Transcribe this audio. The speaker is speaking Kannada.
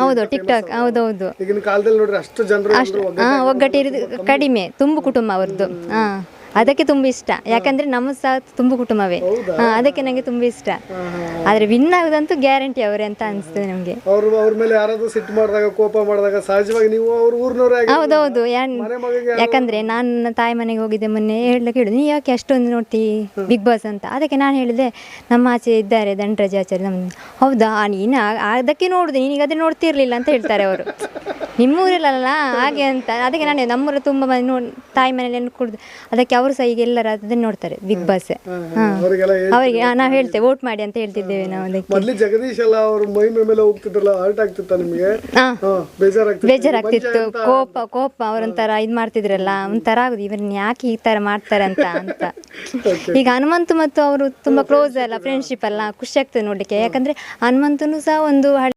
ಹೌದು ಟಿಕ್ ಟಾಕ್ ಹೌದೌದು. ಈಗಿನ ಕಾಲದಲ್ಲಿ ನೋಡ್ರಿ ಅಷ್ಟು ಜನರು ಒಗ್ಗಟ್ಟಿರೋದು ಕಡಿಮೆ, ತುಂಬು ಕುಟುಂಬ ಅವ್ರದ್ದು. ಅದಕ್ಕೆ ತುಂಬ ಇಷ್ಟ, ಯಾಕಂದ್ರೆ ನಮ್ಮ ಸಹ ತುಂಬು ಕುಟುಂಬವೇ. ಅದಕ್ಕೆ ನಂಗೆ ತುಂಬ ಇಷ್ಟ. ಆದ್ರೆ ವಿನ್ ಆಗೋದಂತೂ ಗ್ಯಾರಂಟಿ ಅವರೇ ಅಂತ ಅನಿಸ್ತದೆ ನಮ್ಗೆ. ಅವ್ರ ಮೇಲೆ ಯಾರಾದ್ರೂ ಸಿಟ್ಟು ಮಾಡಿದಾಗ, ಕೋಪ ಮಾಡಿದಾಗ ಸಹಜವಾಗಿ ನೀವು ಅವ್ರ ಊರಿನವರೇ. ಹೌದೌದು. ಯಾಕಂದ್ರೆ ನಾನು ನನ್ನ ತಾಯಿ ಮನೆಗೆ ಹೋಗಿದ್ದೆ ಮೊನ್ನೆ. ಹೇಳಿದ್ರು ನೀ ಯಾಕೆ ಅಷ್ಟೊಂದು ನೋಡ್ತಿ ಬಿಗ್ ಬಾಸ್ ಅಂತ. ಅದಕ್ಕೆ ನಾನು ಹೇಳಿದೆ ನಮ್ಮ ಆಚೆ ಇದ್ದಾರೆ ದಂಡರಾಜಾಚಾರ್ಯ ನಮ್ದು. ಹೌದಾ ನೀನು ಅದಕ್ಕೆ ನೋಡುದು, ನೀನೀಗ ಅದೇ ನೋಡ್ತಿರ್ಲಿಲ್ಲ ಅಂತ ಹೇಳ್ತಾರೆ ಅವರು. ನಿಮ್ಮೂರಲ್ಲ ಹಾಗೆ ಅಂತ. ಅದಕ್ಕೆ ನಾನು ನಮ್ಮೂರಲ್ಲಿ ತುಂಬ ಮಂದಿ ತಾಯಿ ಮನೇಲಿ ಕುಡ್ದು, ಅದಕ್ಕೆ ಅವರು ಸಹ ಈಗ ಎಲ್ಲರೂ ಅದನ್ನು ನೋಡ್ತಾರೆ ಬಿಗ್ ಬಾಸ್. ಅವರಿಗೆ ನಾವು ಹೇಳ್ತೇವೆ ವೋಟ್ ಮಾಡಿ ಅಂತ ಹೇಳ್ತಿದ್ದೇವೆ ನಾವು. ಅದಕ್ಕೆ ಜಗದೀಶ್ ಎಲ್ಲ ಅವರು ಮೈ ಮೇಲೆ ಹೋಗ್ತಿದ್ರಲ್ಲ, ಹರ್ಟ್ ಆಗ್ತಿತ್ತ ನಿಮಗೆ? ಬೇಜಾರಾಗ್ತಿತ್ತು. ಕೋಪ ಅವರೊಂಥರ ಇದು ಮಾಡ್ತಿದ್ರಲ್ಲ, ಒಂಥರ ಆಗುದು ಇವರನ್ನ ಯಾಕೆ ಈ ತರ ಮಾಡ್ತಾರೆ ಅಂತ. ಈಗ ಹನುಮಂತು ಮತ್ತು ಅವರು ತುಂಬಾ ಕ್ಲೋಸ್ ಅಲ್ಲ, ಫ್ರೆಂಡ್ಶಿಪ್ ಅಲ್ಲ, ಖುಷಿ ಆಗ್ತದೆ ನೋಡ್ಲಿಕ್ಕೆ. ಯಾಕಂದ್ರೆ ಹನುಮಂತನು ಸಹ ಒಂದು